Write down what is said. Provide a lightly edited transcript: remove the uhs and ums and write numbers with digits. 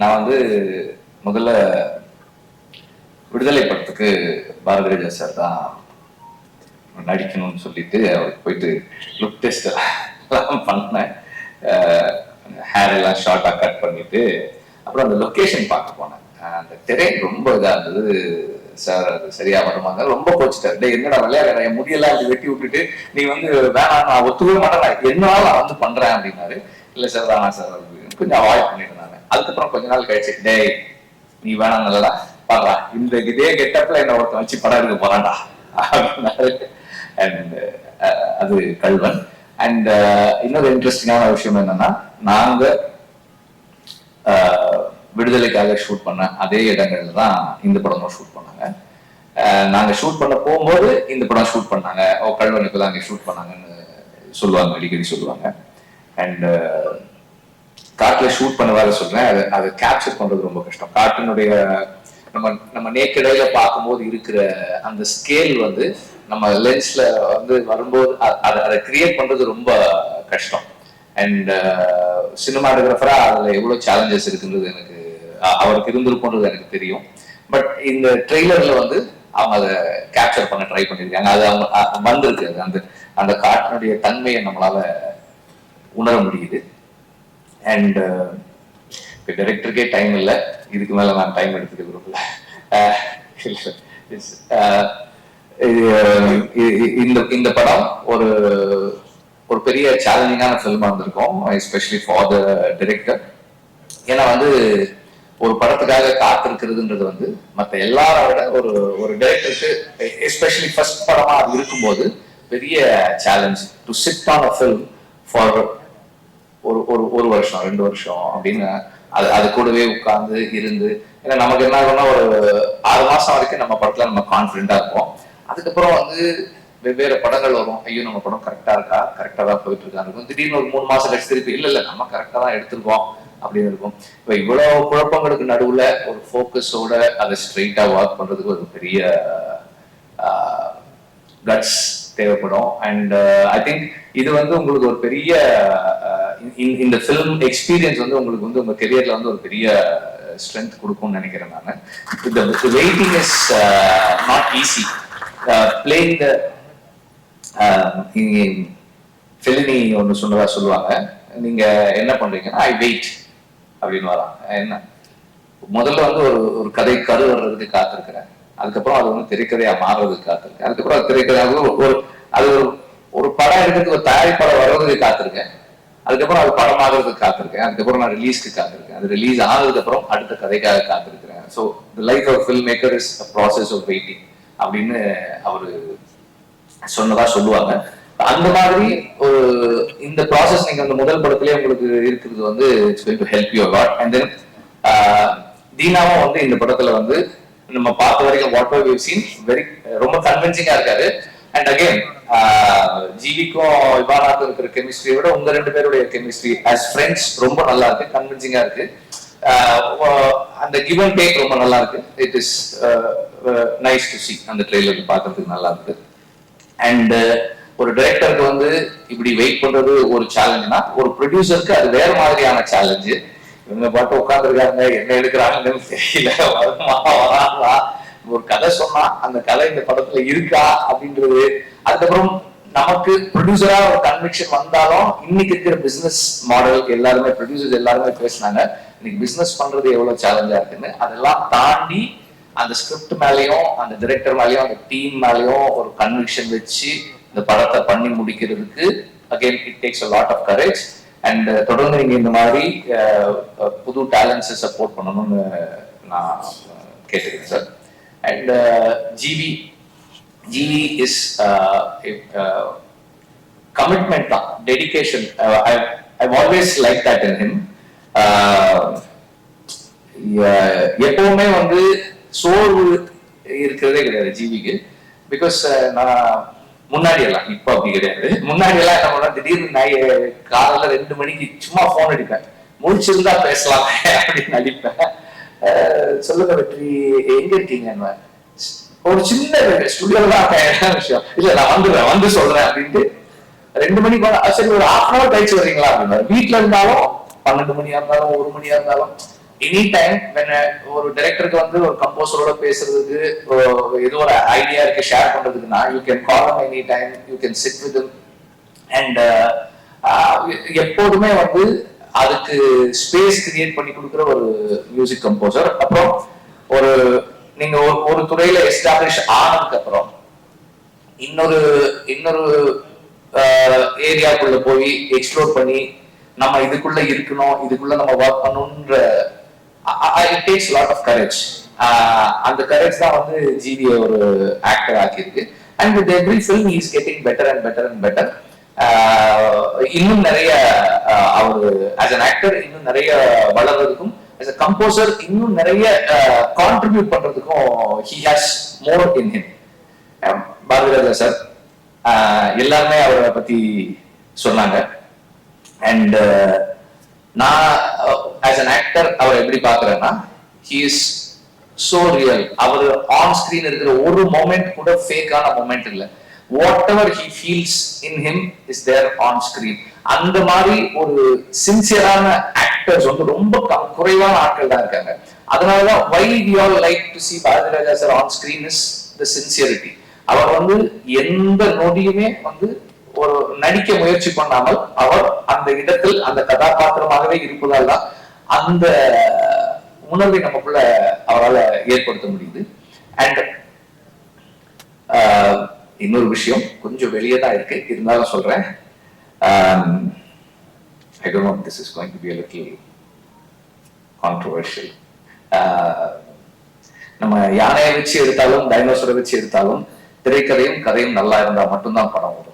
நான் வந்து முதல்ல விடுதலை படத்துக்கு பாரதிராஜா சார் தான் நடிக்கணும்னு சொல்லிட்டு அவருக்கு போயிட்டு லுக் டெஸ்ட் எல்லாம் பண்ணேன். ஹேர் எல்லாம் ஷார்ட்டாக கட் பண்ணிட்டு அப்புறம் அந்த லொக்கேஷன் பார்க்க போனேன். அந்த திரை ரொம்ப இதாக இருந்தது. சார் அது சரியா வருமாங்க ரொம்ப கோச்சிட்டாரு. என்னடா விளையாடுற, என் முடியெல்லாம் அது வெட்டி விட்டுட்டு நீ வந்து வேணாம் நான் ஒத்துக்கவே மாட்டேன், என்னாலும் நான் வந்து பண்றேன் அப்படின்னாரு. இல்லை சார் வேணாம் சார் கொஞ்சம் அவாய்ட் பண்ணிட்டு இருந்தாங்க. அதுக்கப்புறம் கொஞ்ச நாள் கழிச்சு டேய் நீ வேணாம் நல்லா பாடுறா, இந்த இதே கெட்டப்ல என்ன ஒருத்தன் வச்சு படம் எடுக்க போறான்டா அப்படின்னாரு. அண்ட் அது கல்வன். அண்ட் இன்னொரு இன்ட்ரெஸ்டிங்கான விஷயம் என்னன்னா, நாங்க விடுதலைக்காக ஷூட் பண்ண அதே இடங்கள்ல தான் இந்த படமும் ஷூட் பண்ணாங்க. நாங்க ஷூட் பண்ண போகும்போது இந்த படம் ஷூட் பண்ணாங்க. கல்வன் இப்பதான் அங்கே ஷூட் பண்ணாங்கன்னு சொல்லுவாங்க, அடிக்கடி சொல்லுவாங்க. அண்ட் காட்டுல ஷூட் பண்ண வேற சொல்றேன், அதை கேப்சர் பண்றது ரொம்ப கஷ்டம். காட்டினுடைய நம்ம நேக்கடையில பார்க்கும்போது இருக்கிற அந்த ஸ்கேல் வந்து நம்ம லென்ஸ்ல வந்து வரும்போது அதை கிரியேட் பண்றது ரொம்ப கஷ்டம். அண்ட் சினிமாட்டோகிராஃபரா அதுல எவ்வளவு சேலஞ்சஸ் இருக்குன்றது எனக்கு அவருக்கு இருந்திருக்கும்ன்றது எனக்கு தெரியும். பட் இந்த ட்ரெய்லர்ல வந்து அவங்க அதை கேப்சர் பண்ண ட்ரை பண்ணிருக்காங்க. அது அவங்க வந்திருக்கு. அந்த அந்த காட்டினுடைய தன்மையை நம்மளால உணர முடியுது. அண்ட் இப்போ டைரக்டருக்கே டைம் இல்லை, இதுக்கு மேல நான் டைம் எடுத்துக்க விரும்பல. இந்த படம் ஒரு ஒரு பெரிய சேலஞ்சிங்கான ஃபில்மா இருந்திருக்கும், எஸ்பெஷலி ஃபார் த டைரக்டர். ஏன்னா வந்து ஒரு படத்துக்காக காத்திருக்கிறதுன்றது வந்து மற்ற எல்லாரை விட ஒரு ஒரு டைரக்டருக்கு எஸ்பெஷலி ஃபர்ஸ்ட் படமா அது இருக்கும்போது பெரிய challenge. To sit on a film for ஒரு வருஷம் 2 வருஷம் அப்படின்னு அது கூடவே உட்கார்ந்து இருந்து, ஏன்னா நமக்கு என்ன ஆகும்னா ஒரு 6 மாசம் வரைக்கும் நம்ம படத்துல நம்ம கான்ஃபிடென்டா இருப்போம். அதுக்கப்புறம் வந்து வெவ்வேறு படங்கள் வரும். ஐயோ நம்ம படம் கரெக்டா இருக்கா, கரெக்டா தான் போயிட்டு இருக்கா இருக்கும். திடீர்னு ஒரு 3 மாசம் கழிச்சு திருப்பி இல்ல நம்ம கரெக்டா தான் எடுத்திருக்கோம் அப்படின்னு இருக்கும். இப்ப இவ்வளவு குழப்பங்களுக்கு நடுவுல ஒரு ஃபோக்கஸோட அதை ஸ்ட்ரெயிட்டா ஒர்க் பண்றதுக்கு ஒரு பெரிய கட்ஸ் தேவைப்படும். அண்ட் ஐ திங்க் இது வந்து உங்களுக்கு ஒரு பெரிய இந்த ஃபிலிம் எக்ஸ்பீரியன்ஸ் வந்து உங்களுக்கு வந்து உங்க கெரியர்ல வந்து ஒரு பெரிய ஸ்ட்ரென்த் கொடுக்கும்னு நினைக்கிறேன். நான் the waiting is not easy. Playing the Fellini ஒன்று சொன்னதா சொல்லுவாங்க, நீங்க என்ன பண்றீங்கன்னா ஐ வெயிட் அப்படின்னு வராங்க. என்ன முதல்ல வந்து ஒரு கதை கரு வர்றதுக்கு காத்திருக்கிறேன், அதுக்கப்புறம் அது வந்து திரைக்கதையா மாறுறதுக்கு காத்திருக்கேன், அதுக்கப்புறம் அது திரைக்கதையாக அது ஒரு படம் எடுக்கிறதுக்கு ஒரு தயாரிப்பாளர் வர்றதுக்கு காத்திருக்கேன், அதுக்கப்புறம் அது படம் ஆகிறதுக்கு காத்திருக்கேன், அதுக்கப்புறம் நான் ரிலீஸ்க்கு காத்திருக்கேன், அது ரிலீஸ் ஆனதுக்கு அப்புறம் அடுத்த கதைக்காக காத்திருக்கிறேன். So the life of film maker is a process of waiting அப்படின்னு அவரு சொன்னதா சொல்லுவாங்க. அந்த மாதிரி ஒரு இந்த ப்ராசஸ் நீங்க அந்த முதல் படத்திலே உங்களுக்கு இருக்கிறது வந்து it's going to help you a lot. And then தீனாவும் வந்து இந்த படத்துல வந்து நம்ம பார்த்த வரைக்கும் whatever we have seen ரொம்ப கன்வின்சிங்கா இருக்காரு. அண்ட் அகைன் ஜிவிக்கும் இவானாக்கும் இருக்கிற கெமிஸ்ட்ரியை விட உங்க 2 பேருடைய கெமிஸ்ட்ரி ஆஸ் ஃப்ரெண்ட்ஸ் ரொம்ப நல்லா இருக்கு, கன்வின்சிங்கா இருக்கு. அந்த கிவ் அண்ட் டேக் ரொம்ப நல்லா இருக்கு. It is nice to C. அந்த ட்ரெய்லர் பார்க்கறதுக்கு நல்லா இருக்கு. அண்ட் ஒரு டைரக்டருக்கு வந்து இப்படி வெயிட் பண்றது ஒரு சேலஞ்சுனா, ஒரு ப்ரொடியூசருக்கு அது வேற மாதிரியான சேலஞ்சு. இவங்க பாட்டு உட்காந்துருக்காங்க, என்ன எடுக்கிறாங்கன்னு தெரியல, வருமா வராங்களா, ஒரு கதை சொன்னா அந்த கதை இந்த படத்துல இருக்கா அப்படின்றது. அதுக்கப்புறம் நமக்கு ப்ரொடியூசரா ஒரு கன்விக்ஷன் வந்தாலும் இன்னைக்கு இருக்கிற பிசினஸ் மாடல் எல்லாருமே ப்ரொடியூசர்ஸ் எல்லாருமே பேசினாங்க, இன்னைக்கு பிசினஸ் பண்றது எவ்வளவு சேலஞ்சா இருக்குன்னு. அதெல்லாம் தாண்டி அந்த ஸ்கிரிப்ட் மேலேயும் அந்த டைரக்டர் மேலேயும் அந்த டீம் மேலேயும் ஒரு கன்விக்ஷன் வச்சு இந்த படத்தை பண்ணி முடிக்கிறதுக்கு again it takes a lot of courage. And தொடர்ந்து நீங்க இந்த மாதிரி புது டேலண்ட்ஸை சப்போர்ட் பண்ணணும்னு நான் கேட்டுக்கிறேன் sir. And GV is commitment தான், dedication. I've always liked that in him. எப்பவுமே வந்து சோர்வு இருக்கிறதே கிடையாது ஜிவிக்கு. பிகாஸ் நான் முன்னாடி எல்லாம், இப்ப அப்படி கிடையாது, முன்னாடி எல்லாம் என்ன பண்ண, திடீர்னு காலையில 2 மணிக்கு சும்மா போன் அடிப்பேன், முடிச்சிருந்தா பேசலாம் அப்படின்னு அடிப்பேன். சொல்லுங்க வெற்றி எங்க இருக்கீங்க, ஒரு சின்ன ஸ்டுடியோல தான் விஷயம், இல்ல நான் வந்துடுறேன் வந்து சொல்றேன் அப்படின்ட்டு 2 மணிக்கு சரி ஒரு 1/2 hour கழிச்சு வரீங்களா அப்படின்னா, வீட்டுல இருந்தாலும் 12 மணியா இருந்தாலும் 1 மணியா இருந்தாலும் எனி டைம் ஒரு டைரக்டருக்கு வந்து ஒரு கம்போசரோட பேசுறதுக்கு ஏதோ ஒரு ஐடியா இருக்கு ஷேர் பண்றதுக்குன்னா you can call any time, you can sit with and எப்போதுமே வந்து அதுக்கு ஸ்பேஸ் கிரியேட் பண்ணி கொடுக்குற ஒரு மியூசிக் கம்போசர். அப்புறம் ஒரு நீங்க ஒரு துறையில எஸ்டாப்ளிஷ் ஆனதுக்கு அப்புறம் இன்னொரு ஏரியாக்குள்ள போய் எக்ஸ்ப்ளோர் பண்ணி நம்ம இதுக்குள்ள இருக்கணும், இதுக்குள்ள நம்ம ஒர்க் பண்ணணும்ன்ற it takes lot of courage. அந்த கரேஜ் தான் வந்து ஜிவி ஒரு ஆக்டர் ஆக்கியிருக்கு. And with every film he is getting better and better and better. இன்னும் நிறைய அவர் ஆஸ் அன் ஆக்டர் இன்னும் நிறைய வளர்றதுக்கும், as a composer இன்னும் நிறைய கான்ட்ரிபியூட் பண்றதுக்கும் he has more in him. Bharathiraja sir எல்லாருமே அவரை பத்தி சொன்னாங்க. அண்ட் நான் ஆஸ் அன் ஆக்டர் அவரை எப்படி பாக்குறேன்னா he is so real. அவர் ஆன் ஸ்கிரீன் இருக்கிற ஒரு மொமெண்ட் கூட ஃபேக்கான மொமெண்ட் இல்லை. whatever he feels in him is there on screen. அந்த மாதிரி ஒரு சின்சியரான ஆக்டர்ஸ் வந்து ரொம்ப குறைவான ஆட்கள் தான் இருக்காங்க. அதனாலதான் why we all like to see Bharathiraja sir on screen is the sincerity. அவர் வந்து எந்த நொடியுமே வந்து ஒரு நடிக்க முயற்சி பண்ணாமல் அவர் அந்த இடத்தில் அந்த கதாபாத்திரமாகவே இருப்பதால் தான் அந்த உணர்வை நமக்குள்ள அவரால் ஏற்படுத்த முடியுது. அண்ட் இன்னொரு விஷயம் கொஞ்சம் வெளியே தான் இருக்கு, இருந்தாலும் சொல்றேன். I don't know if this is going to be a little controversial. நம்ம யானையை வச்சு எடுத்தாலும் டைனோசரை வச்சு எடுத்தாலும் திரைக்கதையும் கதையும் நல்லா இருந்தா மட்டும்தான் படம் வரும்.